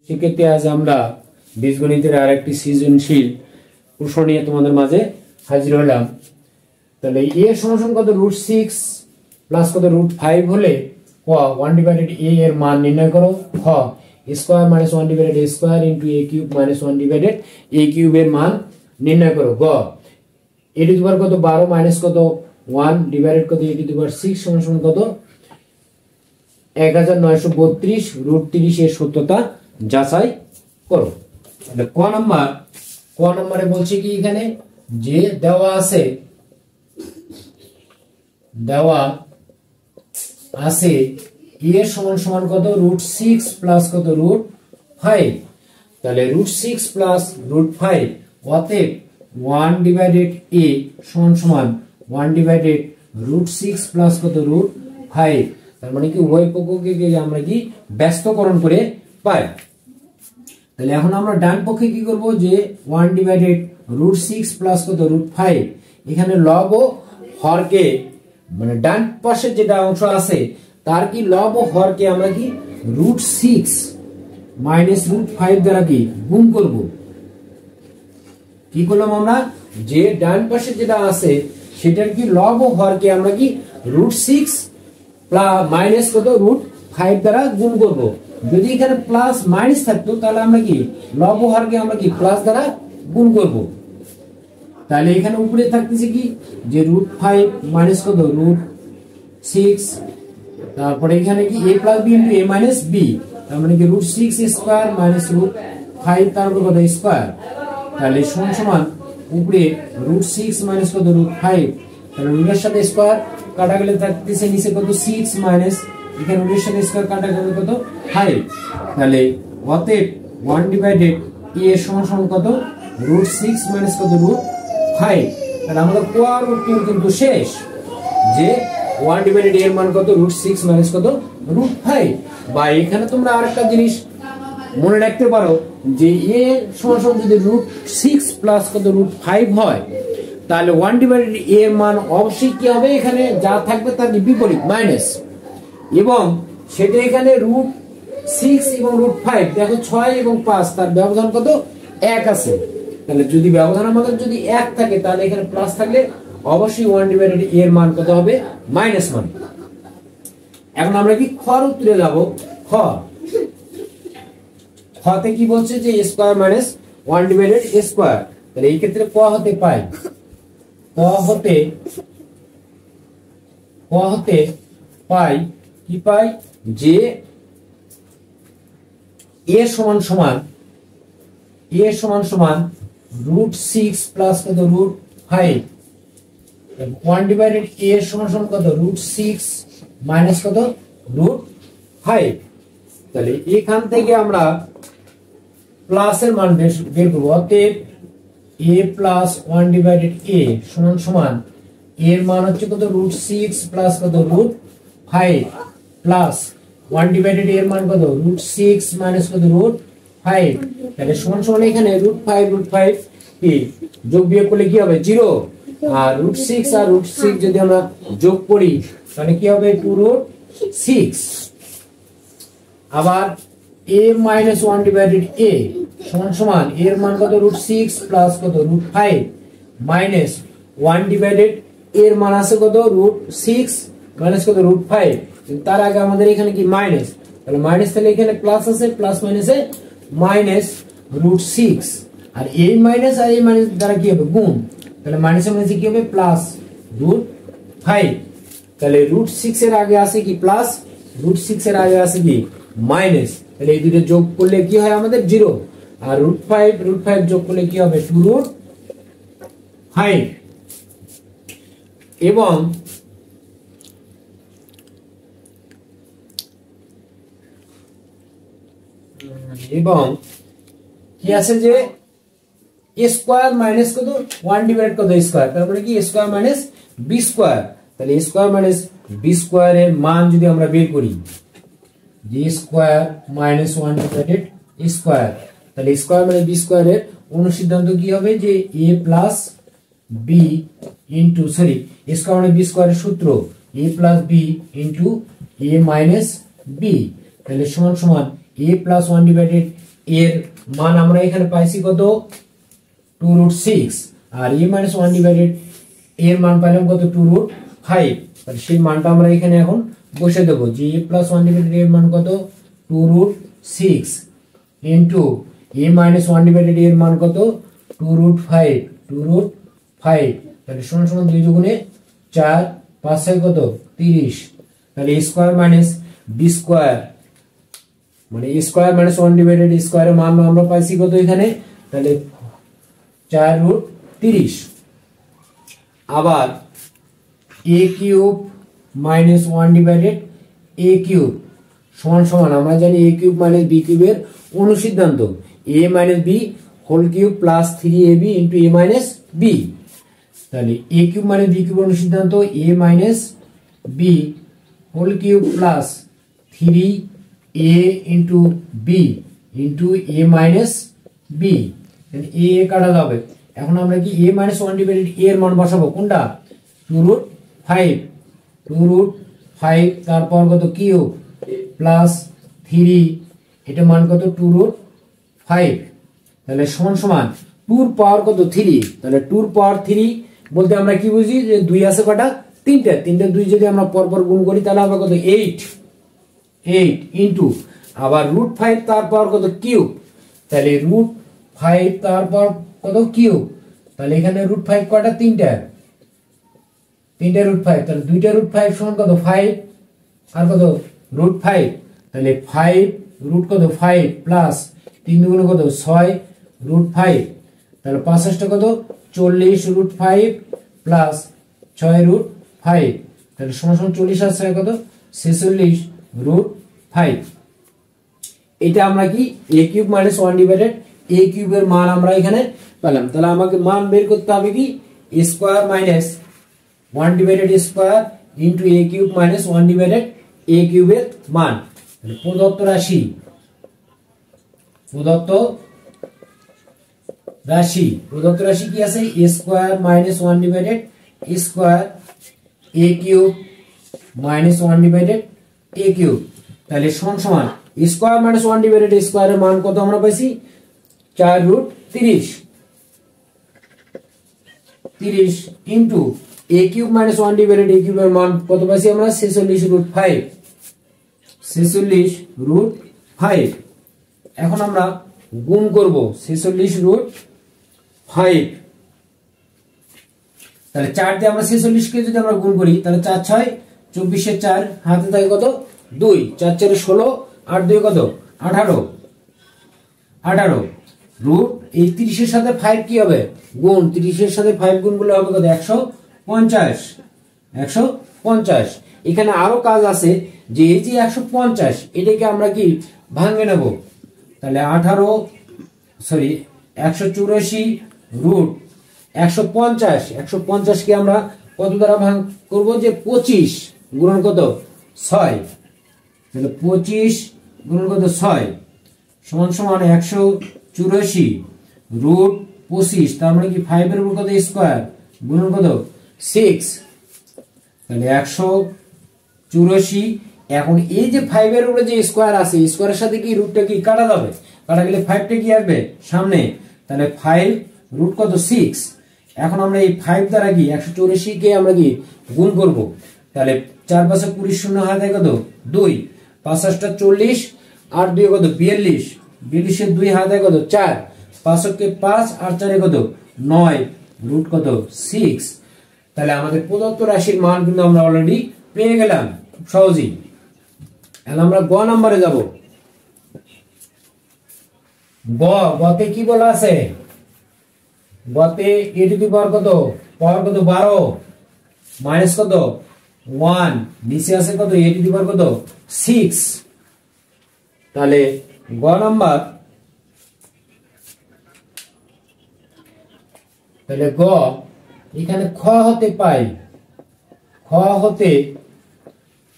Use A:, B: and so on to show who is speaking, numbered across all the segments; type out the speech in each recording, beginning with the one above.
A: সেক্ষেত্রে আজ আমরা বীজগণিতের আর একটি সৃজনশীল প্রশ্ন নিয়ে তোমাদের মাঝে হাজির হলাম। তাহলে এ সমান কত √6 প্লাস কত √5 হলে ক 1/a এর মান নির্ণয় করো। খ square minus 1/a square into a cube minus 1/a cube এর মান নির্ণয় করো। গ a টু দি পাওয়ার কত 12 মাইনাস কত 1 ডিভাইডেড কত a টু দি পাওয়ার 6 সমান কত 1932 √30 এর সত্যতা যাচাই করো। তাহলে ক নম্বরে বলছে কি এখানে যে দেওয়া আছে a সমান কত √6 প্লাস কত √5। তাহলে √6 প্লাস √5 অতএব 1/a সমান 1/√6 প্লাস কত √5। তার মানে কি উভয় পক্ষকে আমরা কি ব্যস্তকরণ করে পাই। তাহলে এখন আমরা ডান পক্ষে কি করব যে 1/√6 প্লাস কত √5 এখানে লব ও হরকে মানে ডান পাশের যেটা অংশ আছে তার কি লব ও হরকে আমরা কি √6 মাইনাস √5 দ্বারা কি গুণ করব। কি করলাম আমরা যে ডান পাশে যেটা আছে সেটার কি লব ও হরকে আমরা কি √6 মাইনাস কত √5 দ্বারা গুণ করব। যদি এখানে প্লাস মাইনাস থাকতো তাহলে আমরা কি লব ও হরকে আমরা কি প্লাস দ্বারা গুণ করব। তাহলে এখানে উপরে থাকতেছে কি যে √5 মাইনাস কত √6 তারপরে এখানে কি a plus b into a minus b তার মানে কি √6 স্কয়ার মাইনাস √5 তারপর কত স্কয়ার। তাহলে সমান উপরে √6 মাইনাস কত √5 তাহলে রুটের সাথে স্কয়ার কাটা গেলে থাকতেছে নিচে কত 6 মাইনাস এখানে রুটের সাথে স্কয়ার কাটা গেলে কত 5। তাহলে অতএব 1/a সমান কত √6 মাইনাস কত √5। তাহলে আমাদের কোয়ার উত্তর কিন্তু শেষ যে 1/a এর মান কত √6 মাইনাস কত √5। বা এখানে তোমরা আরেকটা জিনিস মনে রাখতে পারো যে a সমান যদি √6 প্লাস কত √5 হয় তাহলে 1/a এর মান অবশ্যই কি হবে এখানে যা থাকবে তার বিপরীত মাইনাস এবং সেটা এখানে √6 এবং √5 দেখো 6 এবং 5 তার ব্যবধান কত 1 আছে। তাহলে যদি ব্যবধান আমাদের যদি 1 থাকে তাহলে এখানে প্লাস থাকলে অবশ্যই 1/a এর মান কত হবে মাইনাস মান। এখন আমরা কি খর উত্তরে যাব। খতে কি বলছে যে স্কয়ার মাইনাস 1/a স্কয়ার। তাহলে এই ক্ষেত্রে ক হতে পাই কি পাই যে a সমান √6 প্লাস কত √5 1/a সমান কত √6 মাইনাস কত √5। তাহলে এখান থেকে আমরা প্লাসের মান বের করব। অতএব a প্লাস 1/a সমান এর মান হচ্ছে কত √6 প্লাস কত √5 প্লাস 1/a এর মান কত √6 মাইনাস কত √5। তাহলে সমান এখানে √5 কি যোগ বিয়োগ করলে কি হবে 0 আর √6 আর √6 যদি আমরা যোগ করি তাহলে কি হবে 2√6। আবার a মাইনাস 1/a সমান এর মান কত √6 প্লাস কত √5 মাইনাস 1/a এর মান আছে কত √6 মাইনাস কত √5 তার আগে আমাদের এখানে কি মাইনাস তাহলে মাইনাস তাহলে এখানে প্লাস আছে প্লাস মাইনাসে মাইনাস √6 আর এই মাইনাস আর এই মাইনাস দ্বারা কি হবে গুণ তাহলে মাইনাসে মাইনাসে কি হবে প্লাস √5। তাহলে √6 এর আগে আছে কি প্লাস √6 এর আগে আছে কি মাইনাস তাহলে এই দুটো যোগ করলে কি হয় আমাদের 0 আর √5 যোগ করলে কি হবে 2√5 এবং কি আছে যে a স্কয়ার মাইনাস কত 1 কত স্কয়ার তারপরে কি a square minus b square. তাহলে a square minus b square এর মান যদি আমরা বের করি যে স্কয়ার মাইনাস 1 স্কয়ার তাহলে স্কয়ার মাইনাস b স্কয়ার এর অনুসিদ্ধান্ত কি হবে যে a plus b into square minus b square এর সূত্র a plus b into a minus b। তাহলে সমান a প্লাস 1 এর মান আমরা এখানে পাইছি কত 2√6 আর a - 1 ডিভাইডেড এর মান পাইলাম কত 2√5 তাহলে সেই মানটা আমরা এখানে এখন বসে দেব যে a + 1 ডিভাইডেড এর মান কত 2√6 ইনটু a - 1 ডিভাইডেড এর মান কত 2√5 তাহলে সমান সমান 2 গুণে 4 5 6 কত 30 তাহলে a square minus b square মানে a স্কয়ার - 1 ডিভাইডেড স্কয়ারের মান আমরা পাইছি কত এখানে তাহলে 4√30 আবার a cube - 1 divided a cube সমান সমান আমরা জানি a কিউব - b কিউবের অনুসিদ্ধান্ত a - b whole cube plus 3ab into a - b তাহলে a কিউব - b কিউব অনুসিদ্ধান্ত a - b whole cube plus 3a into b into a - b তাহলে a কাটা যাবে এখন আমরা কি a - 1 ডিভাইডেড a এর মান বসাবো কোনটা 2√5 তারপর কত কিউব প্লাস 3 এটা মান কত 2√5 তাহলে সমান সমান 2 এর পাওয়ার কত 3 তাহলে 2 এর পাওয়ার 3 বলতে আমরা কি বুঝি যে 2 আছে কটা তিনটা 2 যদি আমরা পরপর গুণ করি তাহলে হবে কত 8 ইনটু আবার √5 তার পাওয়ার কত কিউব তাহলে √5 তারপর কত কিউব তাহলে এখানে √5 কটা তিনটা √5 তাহলে 2টা √5 সমান কত 5 আর কত √5 তাহলে 5 রুট কত 5 প্লাস 3 দুগুণে কত 6 √5 তাহলে 65 কত 40 √5 প্লাস 6 √5 তাহলে সমান সমান 40 আর 6 কত 46 √5 এটা আমরা কি a কিউব - 1 ডিভাইডেড a কিউবের মান আমরা এখানে পেলাম তাহলে আমাকে মান বের করতে হবে কি a square minus 1 divided square into a cube - 1 divided a কিউবের মান তাহলে প্রদত্ত রাশি কি আছে a square - 1 divided square a cube - 1 divided a cube তাহলে সমান সমান স্কয়ার - 1 ডিভাইডেড স্কয়ারের মান কত আমরা পাইছি 4√30 into a cube - 1 divided a কিউবের মান কত পাইছি আমরা 46√5 এখন আমরা গুণ করব 46√5 তাহলে 4 দিয়ে আমরা 46 কে যদি আমরা গুণ করি তাহলে 4 6 24 এর 4 হাতে থাকে কত 2 4 4 16 আর 2 কত 18 রুট এই 30 এর সাথে 5 কি হবে গুণ 30 এর সাথে 5 গুণ করলে হবে কত 150 এখানে আরো কাজ আছে যে এই যে 150 এটাকে আমরা কি ভাঙে নেব তাহলে 184 রুট 150 কে আমরা কত দ্বারা ভাগ করব যে 25 গুণন কত 6 তাহলে 25 গুণন কত 6 সমান সমান 184 রুট 25 তার মানে কি 5 এর উপর কত স্কয়ার গুণন কত 6 তাহলে 184 এখন এই যে 5 এর উপরে যে স্কয়ার আছে স্কয়ারের সাথে কি রুটটা কি কাটা যাবে কাটা গেলে 5 টা কি আসবে সামনে তাহলে 5 রুট কত 6 এখন আমরা এই 5 দ্বারা কি 184 কে আমরা কি গুণ করব তাহলে 4 5 20 শূন্য হাতে কত 2 5 8 40 আর 2 কত 42 42 এর 2 হাতে কত 4 5 কে 5 আর 4 কত 9 রুট কত 6 তাহলে আমাদের প্রদত্ত রাশির মান কিন্তু আমরা অলরেডি পেয়ে গেলাম খুব সহজেই এখন আমরা গ নম্বরে যাব গতে কি বলা আছে গতে a টু দি পাওয়ার কত 12 মাইনাস কত 1 নিচে আছে কত a টু দি পাওয়ার কত 6 তাহলে গ নাম্বার তাহলে গ এখানে খ হতে পাই খ হতে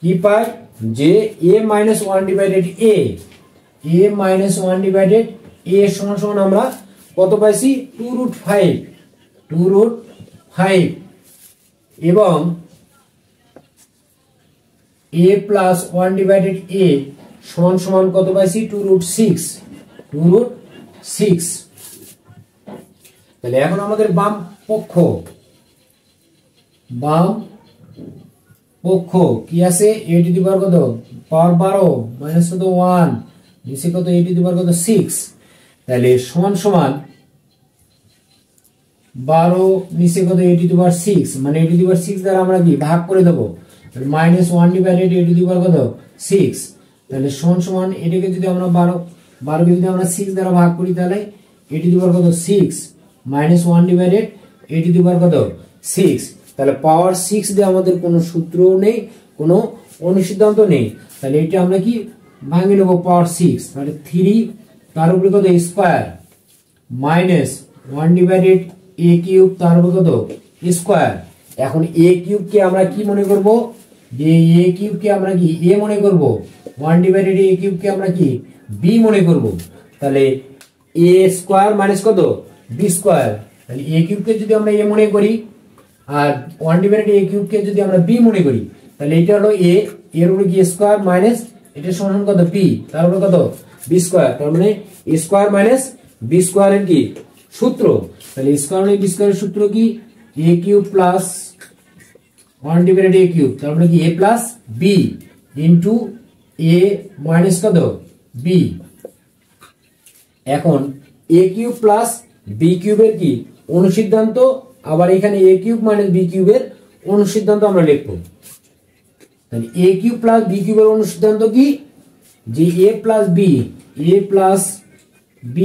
A: কি পাই যে a - 1 divided a - 1 divided a সমান সমান আমরা কত পাইছি 2√5 এবং a + 1 ডিভাইডেড a সমান সমান কত পাইছি 2√6 2√6। তাহলে এখন আমাদের বাম পক্ষ কি আছে a টু দি পাওয়ার কত পাওয়ার 12 মাইনাস কত 1 নিচে কত a টু দি পাওয়ার কত 6। তাহলে সমান সমান 12 নিচে কত a টু দি পাওয়ার 6 মানে a টু দি পাওয়ার 6 দ্বারা আমরা কি ভাগ করে দেব minus 1 divided a to the power কত 6। তাহলে সমান সমান এটাকে যদি আমরা 12 কে যদি আমরা 6 দ্বারা ভাগ করি তাহলে a টু দি পাওয়ার কত 6 minus 1 divided a to the power কত 6। তাহলে পাওয়ার 6 দিয়ে আমাদের কোনো সূত্র নেই, কোনো অনুসিদ্ধান্ত নেই। তাহলে এটা আমরা কি ভাঙে নেব পাওয়ার 6। তাহলে 3 তার উপরে কত square minus 1 divided a cube তার উপরে কত স্কয়ার। এখন a কিউব কে আমরা কি মনে করব, যে a কিউব কে আমরা কি a মনে করব, 1 ডিভাইডেড a কিউব কে আমরা কি b মনে করব। তাহলে a স্কয়ার মাইনাস কত b স্কয়ার। তাহলে a কিউব কে যদি আমরা a মনে করি আর 1 ডিভাইডেড a কিউব কে যদি আমরা b মনে করি তাহলে এটা হলো a এর উপরে কি স্কয়ার মাইনাস এটা সমান কত b তার উপরে কত b স্কয়ার। তার মানে a square minus b square এর কি সূত্র। তাহলে স্কয়ার মানে b স্কয়ারের সূত্র কি a cube plus 1 divided a cube তার মানে কি a plus b into a minus কত b। এখন a কিউব প্লাস b কিউবের কি অনুসিদ্ধান্ত, আবার এখানে a কিউব মাইনাস b কিউবের অনুসিদ্ধান্ত আমরা লিখব। তাহলে a কিউব প্লাস b কিউবের অনুসিদ্ধান্ত কি, যে a plus b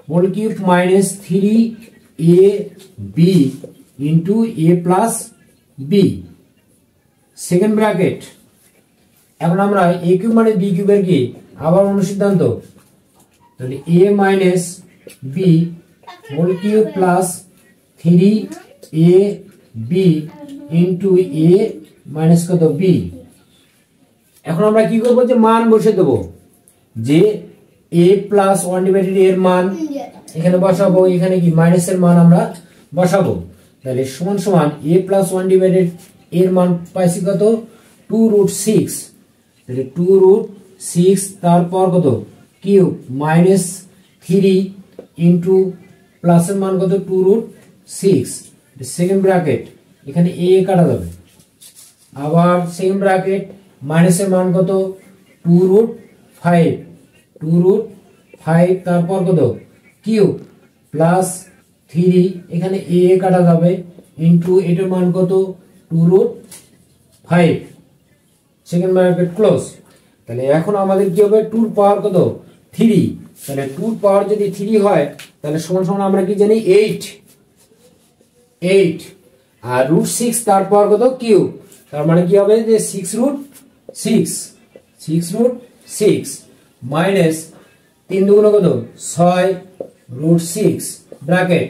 A: whole cube minus 3ab into a plus b second bracket. এখন আমরা a কিউব মাইনাস b কিউবের কি আবার অনুসিদ্ধান্ত, তাহলে a minus b whole cube plus 3ab into a minus কত b। এখন আমরা কি করব, যে মান বসে দেব, যে a প্লাস 1 ডিভাইডেড এর মান এখানে বসাবো, এখানে কি মাইনাস এর মান আমরা বসাবো। তাহলে সমান সমান a প্লাস 1 ডিভাইডেড এর মান পাইছি কত 2√6। তাহলে 2√6 তারপর কত কিউব মাইনাস 3 ইনটু প্লাসের মান কত 2√6 সেকেন্ড ব্র্যাকেট, এখানে a কাটা যাবে, আবার সেকেন্ড ব্র্যাকেট মাইনাসের মান কত 2√5 তারপর কত কিউব প্লাস 3 এখানে a কাটা যাবে ইনটু এটার মান কত 2√5 সেকেন্ড ব্র্যাকেট ক্লোজ। তাহলে এখন আমাদের কি হবে 2 এর পাওয়ার কত 3। তাহলে 2 এর পাওয়ার যদি 3 হয় তাহলে সমান সমান আমরা কি জানি 8 আর √6 তার পাওয়ার কত কিউব, তার মানে কি হবে যে 6√6 মাইনাস 3 দুগুণ কত 6√6 ব্র্যাকেট,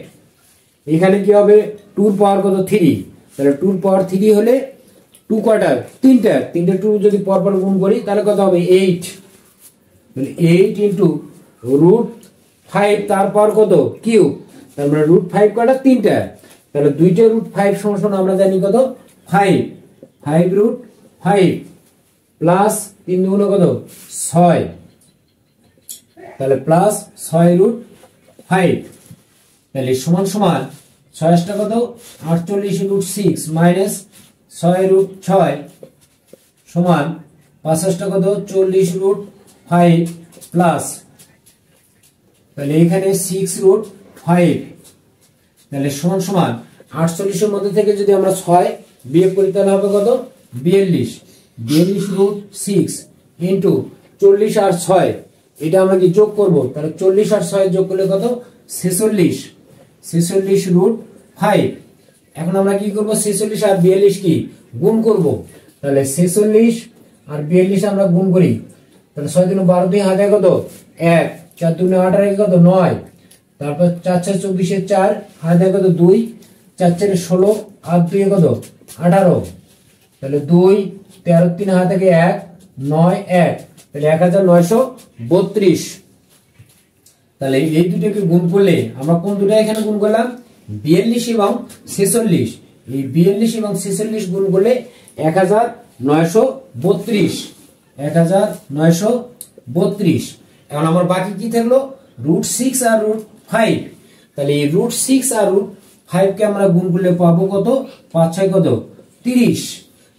A: এখানে কি হবে 2 এর পাওয়ার কত 3। তাহলে 2 এর পাওয়ার 3 হলে 2 কয়টা তিনটা 2 যদি পরপর গুণ করি তাহলে কত হবে 8। তাহলে 8 ইনটু √5 তার পাওয়ার কত কিউব, তার মানে √5 কয়টা তিনটা, তাহলে দুইটা √5 সমান আমরা জানি কত 5 প্লাস 3 দুগুণ কত 6, তাহলে প্লাস 6√5। তাহলে সমান সমান 6 কত 48√6 মাইনাস 6√6 সমান 5 কত 40√5 প্লাস, তাহলে এখানে 6√5। তাহলে সমান সমান 48 এর মধ্যে থেকে যদি আমরা 6 বিয়োগ করি তাহলে হবে কত 42√6 ইনটু 40 আর 6 এটা আমরা কি যোগ করব, তাহলে 40 আর 6 যোগ করলে কত 46√5। এখন আমরা কি করব 46 আর 42 কি গুণ করব, তাহলে 46 আর 42 আমরা গুণ করি, তাহলে 6 × 12 2 হাতে কত 1 4 2 8 কত 9, তারপর 4 4 24 4 হাতে কত 2 4 4 16 আর 2 কত 18, তাহলে 2 13 3 হাতে 1 9 1 তাহলে 1932। তাহলে এই দুটোকে গুণ করলে আমরা কোন দুটো এখানে গুণ করলাম 42 এবং 46, এই 42 এবং 46 গুণ করলে 1932। এখন আমার বাকি কি থাকলো √6 আর √5, তাহলে এই √6 আর √5 কে আমরা গুণ করলে পাবো কত, 5 6 কত 30।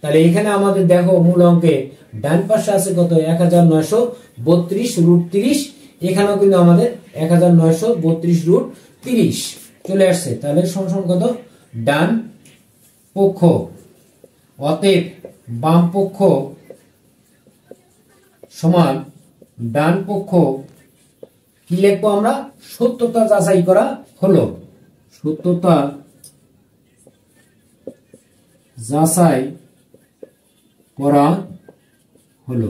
A: তাহলে এখানে আমাদের দেখো মূল অঙ্কে ডান পাশে আছে কত 1932 √30, এখানেও কিন্তু আমাদের 1932 √30 চলে আসছে। তাহলে সমান কত, ডান পক্ষ, অতএব বাম পক্ষ সমান ডান পক্ষ কি লিখবো আমরা, সত্যতা যাচাই করা হলো, সত্যতা যাচাই করা হলো।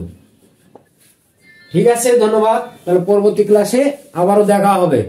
A: ঠিক আছে, ধন্যবাদ। তাহলে পরবর্তী ক্লাসে আবারও দেখা হবে।